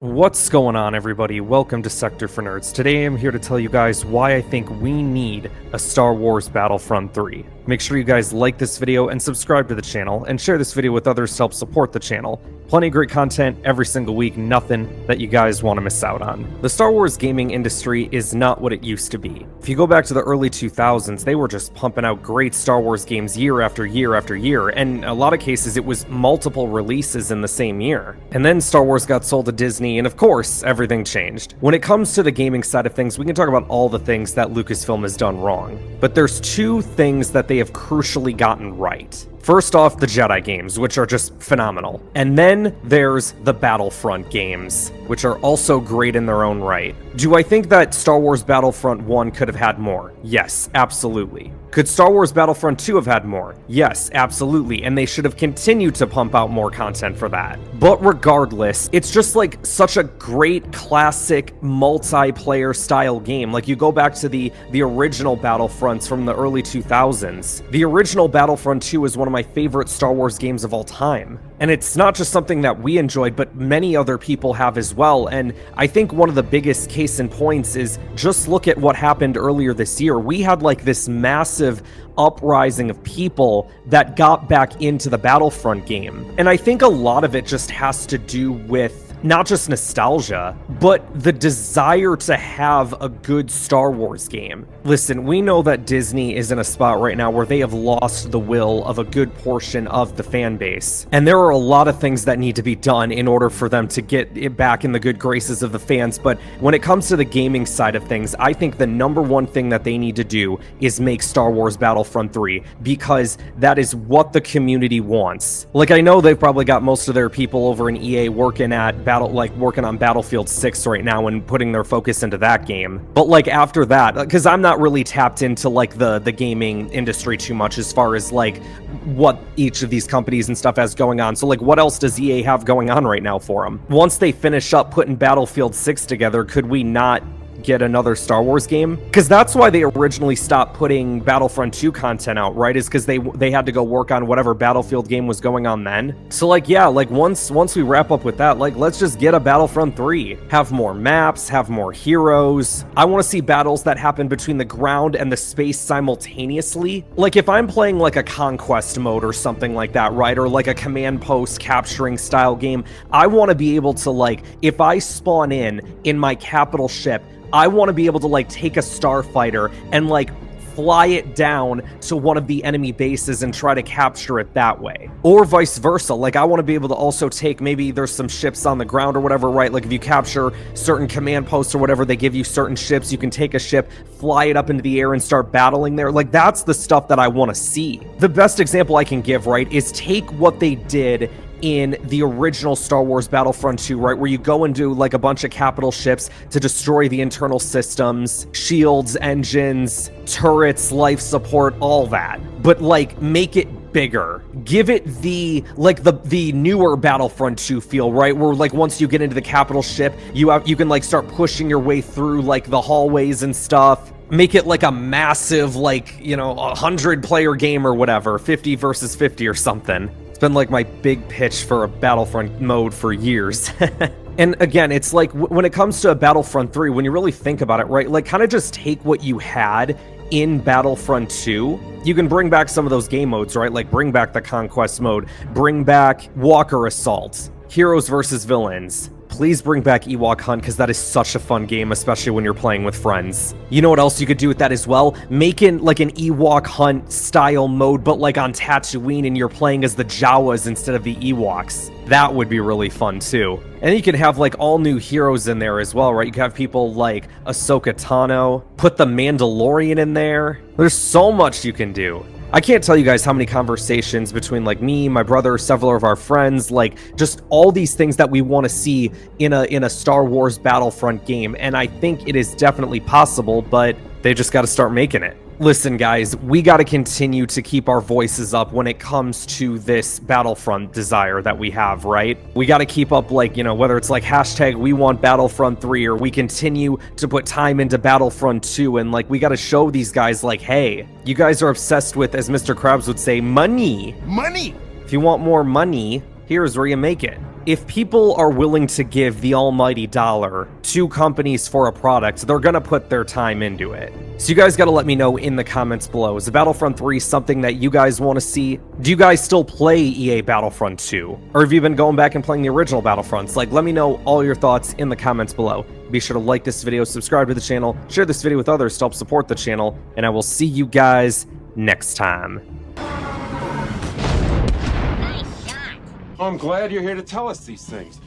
What's going on, everybody? Welcome to Sector for Nerds. Today I'm here to tell you guys why I think we need a Star Wars Battlefront 3. Make sure you guys like this video and subscribe to the channel, and share this video with others to help support the channel. Plenty of great content every single week, nothing that you guys want to miss out on. The Star Wars gaming industry is not what it used to be. If you go back to the early 2000s, they were just pumping out great Star Wars games year after year after year, and in a lot of cases it was multiple releases in the same year. And then Star Wars got sold to Disney, and of course, everything changed. When it comes to the gaming side of things, we can talk about all the things that Lucasfilm has done wrong. But there's two things that they have crucially gotten right. First off, the Jedi games, which are just phenomenal. And then there's the Battlefront games, which are also great in their own right. Do I think that Star Wars Battlefront 1 could have had more? Yes, absolutely. Could Star Wars Battlefront 2 have had more? Yes, absolutely, and they should have continued to pump out more content for that. But regardless, it's just like such a great classic multiplayer style game. Like, you go back to the original Battlefronts from the early 2000s. The original Battlefront 2 is one of my favorite Star Wars games of all time. And it's not just something that we enjoyed, but many other people have as well. And I think one of the biggest case in points is just look at what happened earlier this year. We had like this massive uprising of people that got back into the Battlefront game. And I think a lot of it just has to do with not just nostalgia, but the desire to have a good Star Wars game. Listen, we know that Disney is in a spot right now where they have lost the will of a good portion of the fan base. And there are a lot of things that need to be done in order for them to get it back in the good graces of the fans. But when it comes to the gaming side of things, I think the number one thing that they need to do is make Star Wars Battlefront 3, because that is what the community wants. Like, I know they've probably got most of their people over in EA working on Battlefield 6 right now and putting their focus into that game. But like after that, because I'm not really tapped into like the gaming industry too much as far as like what each of these companies and stuff has going on. So like, what else does EA have going on right now for them? Once they finish up putting Battlefield 6 together, could we not get another Star Wars game? Because that's why they originally stopped putting Battlefront 2 content out, right? Is because they had to go work on whatever Battlefield game was going on then. So like, yeah, like once we wrap up with that, like, let's just get a Battlefront 3. Have more maps, have more heroes. I want to see battles that happen between the ground and the space simultaneously. Like, if I'm playing like a conquest mode or something like that, right? Or like a command post capturing style game, I want to be able to, like, if I spawn in my capital ship, I want to be able to like take a starfighter and like fly it down to one of the enemy bases and try to capture it that way. Or vice versa. Like, I want to be able to also take, maybe there's some ships on the ground or whatever, right? Like, if you capture certain command posts or whatever, they give you certain ships. You can take a ship, fly it up into the air and start battling there. Like, that's the stuff that I want to see. The best example I can give, right, is take what they did in the original Star Wars Battlefront 2, right, where you go and do like a bunch of capital ships to destroy the internal systems, shields, engines, turrets, life support, all that. But like, make it bigger. Give it the newer Battlefront 2 feel, right? Where like once you get into the capital ship, you can like start pushing your way through like the hallways and stuff. Make it like a massive, like, you know, 100-player game or whatever, 50 versus 50 or something. Been like my big pitch for a Battlefront mode for years. And again, it's like when it comes to a Battlefront 3, when you really think about it, right, like kind of just take what you had in Battlefront 2. You can bring back some of those game modes, right? Like bring back the Conquest mode, bring back Walker Assault, Heroes versus Villains. Please bring back Ewok Hunt, because that is such a fun game, especially when you're playing with friends. You know what else you could do with that as well? Making like an Ewok Hunt style mode, but like on Tatooine, and you're playing as the Jawas instead of the Ewoks. That would be really fun too. And you can have like all new heroes in there as well, right? You can have people like Ahsoka Tano, put the Mandalorian in there. There's so much you can do. I can't tell you guys how many conversations between like me, my brother, several of our friends, like just all these things that we want to see in a Star Wars Battlefront game. And I think it is definitely possible, but they just got to start making it. Listen, guys, we got to continue to keep our voices up when it comes to this Battlefront desire that we have, right? We got to keep up, like, you know, whether it's like hashtag we want Battlefront 3, or we continue to put time into Battlefront 2, and like we got to show these guys like, hey, you guys are obsessed with, as Mr. Krabs would say, money. Money! If you want more money, here's where you make it. if people are willing to give the almighty dollar to companies for a product, they're gonna put their time into it. So you guys gotta let me know in the comments below. Is Battlefront 3 something that you guys want to see? Do you guys still play EA Battlefront 2? Or have you been going back and playing the original Battlefronts? Like, let me know all your thoughts in the comments below. Be sure to like this video, subscribe to the channel, share this video with others to help support the channel, and I will see you guys next time. I'm glad you're here to tell us these things.